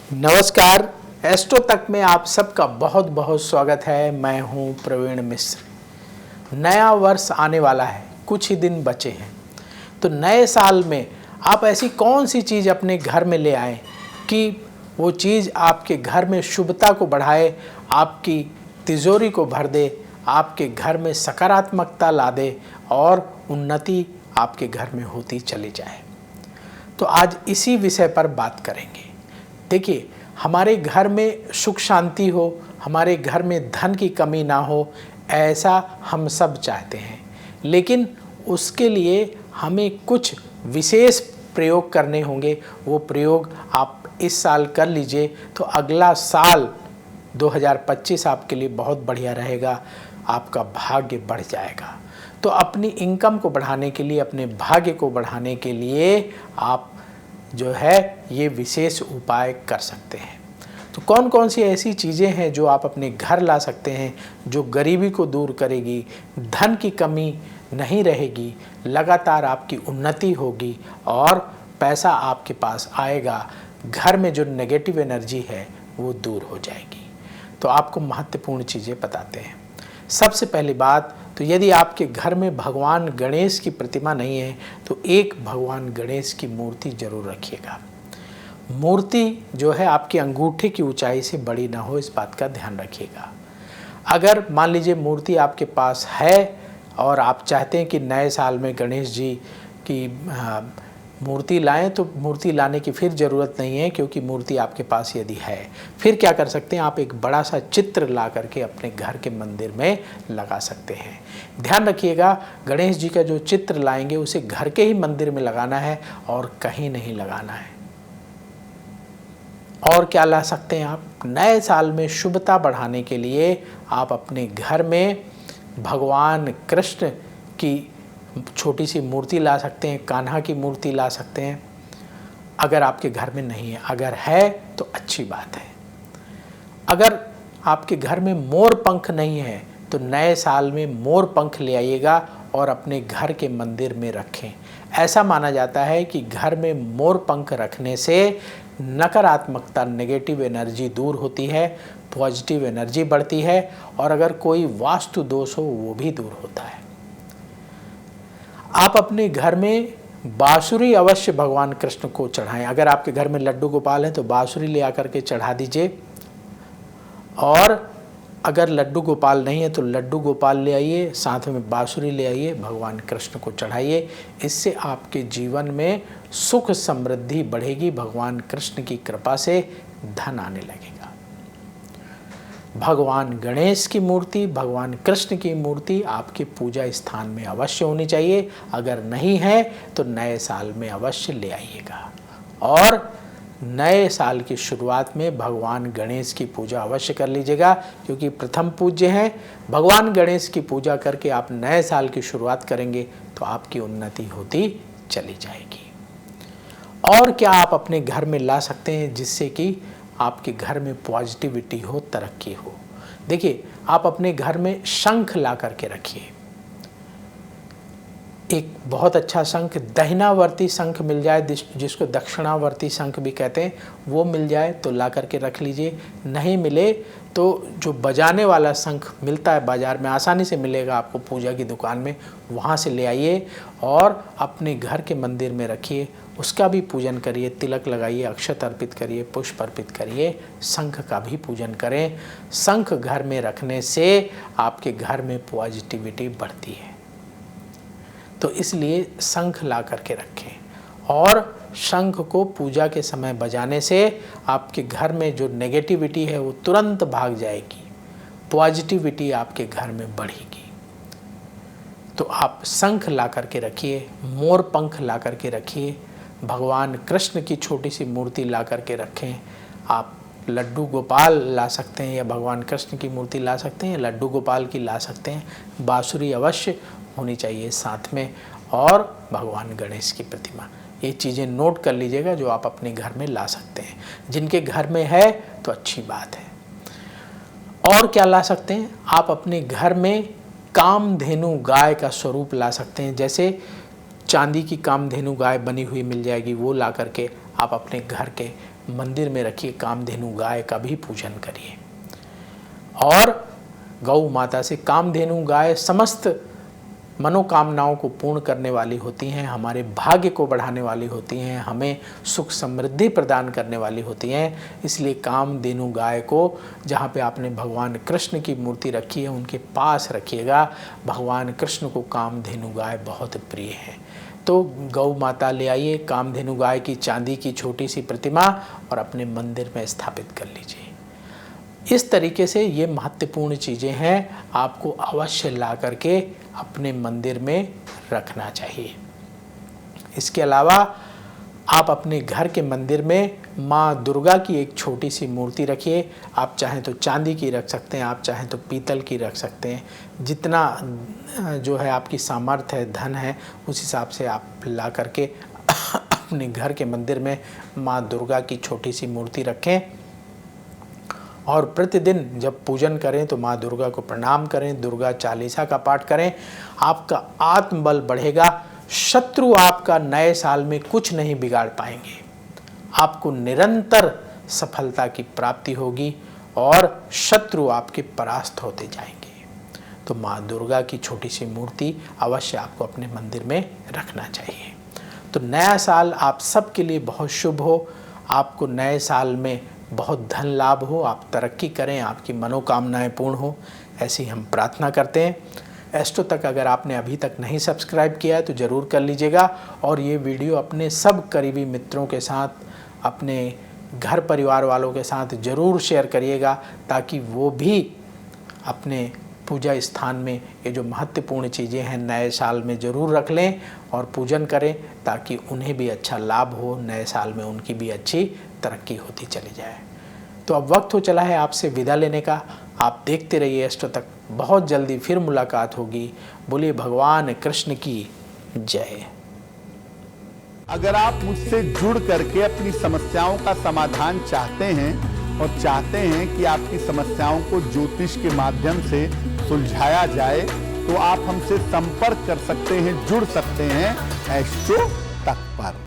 नमस्कार। एस्ट्रो तक में आप सबका बहुत बहुत स्वागत है। मैं हूं प्रवीण मिश्र। नया वर्ष आने वाला है, कुछ ही दिन बचे हैं। तो नए साल में आप ऐसी कौन सी चीज़ अपने घर में ले आएं कि वो चीज़ आपके घर में शुभता को बढ़ाए, आपकी तिजोरी को भर दे, आपके घर में सकारात्मकता ला दे और उन्नति आपके घर में होती चली जाए। तो आज इसी विषय पर बात करेंगे। देखिए, हमारे घर में सुख शांति हो, हमारे घर में धन की कमी ना हो, ऐसा हम सब चाहते हैं। लेकिन उसके लिए हमें कुछ विशेष प्रयोग करने होंगे। वो प्रयोग आप इस साल कर लीजिए तो अगला साल 2025 आपके लिए बहुत बढ़िया रहेगा। आपका भाग्य बढ़ जाएगा। तो अपनी इनकम को बढ़ाने के लिए, अपने भाग्य को बढ़ाने के लिए आप जो है ये विशेष उपाय कर सकते हैं। तो कौन कौन सी ऐसी चीज़ें हैं जो आप अपने घर ला सकते हैं, जो गरीबी को दूर करेगी, धन की कमी नहीं रहेगी, लगातार आपकी उन्नति होगी और पैसा आपके पास आएगा, घर में जो नेगेटिव एनर्जी है वो दूर हो जाएगी। तो आपको महत्वपूर्ण चीज़ें बताते हैं। सबसे पहली बात, तो यदि आपके घर में भगवान गणेश की प्रतिमा नहीं है तो एक भगवान गणेश की मूर्ति जरूर रखिएगा। मूर्ति जो है आपके अंगूठे की ऊंचाई से बड़ी ना हो, इस बात का ध्यान रखिएगा। अगर मान लीजिए मूर्ति आपके पास है और आप चाहते हैं कि नए साल में गणेश जी की मूर्ति लाएं, तो मूर्ति लाने की फिर ज़रूरत नहीं है, क्योंकि मूर्ति आपके पास यदि है, फिर क्या कर सकते हैं, आप एक बड़ा सा चित्र ला करके अपने घर के मंदिर में लगा सकते हैं। ध्यान रखिएगा, गणेश जी का जो चित्र लाएंगे उसे घर के ही मंदिर में लगाना है और कहीं नहीं लगाना है। और क्या ला सकते हैं आप, नए साल में शुभता बढ़ाने के लिए आप अपने घर में भगवान कृष्ण की छोटी सी मूर्ति ला सकते हैं, कान्हा की मूर्ति ला सकते हैं। अगर आपके घर में नहीं है, अगर है तो अच्छी बात है। अगर आपके घर में मोर पंख नहीं है तो नए साल में मोर पंख ले आइएगा और अपने घर के मंदिर में रखें। ऐसा माना जाता है कि घर में मोर पंख रखने से नकारात्मकता, नेगेटिव एनर्जी दूर होती है, पॉजिटिव एनर्जी बढ़ती है और अगर कोई वास्तु दोष हो वो भी दूर होता है। आप अपने घर में बांसुरी अवश्य भगवान कृष्ण को चढ़ाएं। अगर आपके घर में लड्डू गोपाल हैं तो बांसुरी ले आकर के चढ़ा दीजिए, और अगर लड्डू गोपाल नहीं है तो लड्डू गोपाल ले आइए, साथ में बांसुरी ले आइए, भगवान कृष्ण को चढ़ाइए। इससे आपके जीवन में सुख समृद्धि बढ़ेगी, भगवान कृष्ण की कृपा से धन आने लगेगा। भगवान गणेश की मूर्ति, भगवान कृष्ण की मूर्ति आपके पूजा स्थान में अवश्य होनी चाहिए। अगर नहीं है तो नए साल में अवश्य ले आइएगा। और नए साल की शुरुआत में भगवान गणेश की पूजा अवश्य कर लीजिएगा, क्योंकि प्रथम पूज्य हैं। भगवान गणेश की पूजा करके आप नए साल की शुरुआत करेंगे तो आपकी उन्नति होती चली जाएगी। और क्या आप अपने घर में ला सकते हैं जिससे कि आपके घर में पॉजिटिविटी हो, तरक्की हो। देखिए, आप अपने घर में शंख ला करके रखिए। एक बहुत अच्छा शंख, दहिनावर्ती शंख मिल जाए, जिसको दक्षिणावर्ती शंख भी कहते हैं, वो मिल जाए तो ला करके रख लीजिए। नहीं मिले तो जो बजाने वाला शंख मिलता है बाज़ार में, आसानी से मिलेगा आपको पूजा की दुकान में, वहाँ से ले आइए और अपने घर के मंदिर में रखिए। उसका भी पूजन करिए, तिलक लगाइए, अक्षत अर्पित करिए, पुष्प अर्पित करिए, शंख का भी पूजन करें। शंख घर में रखने से आपके घर में पॉजिटिविटी बढ़ती है, तो इसलिए शंख ला करके रखें। और शंख को पूजा के समय बजाने से आपके घर में जो नेगेटिविटी है वो तुरंत भाग जाएगी, पॉजिटिविटी आपके घर में बढ़ेगी। तो आप शंख ला करके रखिए, मोर पंख ला करके रखिए, भगवान कृष्ण की छोटी सी मूर्ति ला करके रखें। आप लड्डू गोपाल ला सकते हैं या भगवान कृष्ण की मूर्ति ला सकते हैं, लड्डू गोपाल की ला सकते हैं। बांसुरी अवश्य होनी चाहिए साथ में, और भगवान गणेश की प्रतिमा। ये चीज़ें नोट कर लीजिएगा जो आप अपने घर में ला सकते हैं। जिनके घर में है तो अच्छी बात है। और क्या ला सकते हैं, आप अपने घर में कामधेनु गाय का स्वरूप ला सकते हैं। जैसे चांदी की कामधेनु गाय बनी हुई मिल जाएगी, वो ला करके आप अपने घर के मंदिर में रखिए कामधेनु गाय का भी पूजन करिए। और गौ माता से, कामधेनु गाय समस्त मनोकामनाओं को पूर्ण करने वाली होती हैं, हमारे भाग्य को बढ़ाने वाली होती हैं, हमें सुख समृद्धि प्रदान करने वाली होती हैं। इसलिए कामधेनु गाय को जहाँ पे आपने भगवान कृष्ण की मूर्ति रखी है उनके पास रखिएगा। भगवान कृष्ण को कामधेनु गाय बहुत प्रिय है। तो गौ माता ले आइए कामधेनु गाय की चांदी की छोटी सी प्रतिमा और अपने मंदिर में स्थापित कर लीजिए। इस तरीके से ये महत्वपूर्ण चीज़ें हैं, आपको अवश्य ला करके अपने मंदिर में रखना चाहिए। इसके अलावा आप अपने घर के मंदिर में माँ दुर्गा की एक छोटी सी मूर्ति रखिए। आप चाहें तो चांदी की रख सकते हैं, आप चाहें तो पीतल की रख सकते हैं। जितना जो है आपकी सामर्थ्य है, धन है, उस हिसाब से आप ला करके अपने घर के मंदिर में माँ दुर्गा की छोटी सी मूर्ति रखें। और प्रतिदिन जब पूजन करें तो माँ दुर्गा को प्रणाम करें, दुर्गा चालीसा का पाठ करें। आपका आत्मबल बढ़ेगा, शत्रु आपका नए साल में कुछ नहीं बिगाड़ पाएंगे। आपको निरंतर सफलता की प्राप्ति होगी और शत्रु आपके परास्त होते जाएंगे। तो माँ दुर्गा की छोटी सी मूर्ति अवश्य आपको अपने मंदिर में रखना चाहिए। तो नया साल आप सबके लिए बहुत शुभ हो, आपको नए साल में बहुत धन लाभ हो, आप तरक्की करें, आपकी मनोकामनाएं पूर्ण हो, ऐसी हम प्रार्थना करते हैं। एस्ट्रो तक अगर आपने अभी तक नहीं सब्सक्राइब किया है तो ज़रूर कर लीजिएगा और ये वीडियो अपने सब करीबी मित्रों के साथ, अपने घर परिवार वालों के साथ ज़रूर शेयर करिएगा, ताकि वो भी अपने पूजा स्थान में ये जो महत्वपूर्ण चीज़ें हैं नए साल में ज़रूर रख लें और पूजन करें, ताकि उन्हें भी अच्छा लाभ हो, नए साल में उनकी भी अच्छी तरक्की होती चली जाए। तो अब वक्त हो चला है आपसे विदा लेने का। आप देखते रहिए एस्ट्रो तक, बहुत जल्दी फिर मुलाकात होगी। बोलिए भगवान कृष्ण की जय। अगर आप मुझसे जुड़ करके अपनी समस्याओं का समाधान चाहते हैं और चाहते हैं कि आपकी समस्याओं को ज्योतिष के माध्यम से सुलझाया जाए, तो आप हमसे संपर्क कर सकते हैं, जुड़ सकते हैं एस्ट्रो तक पर।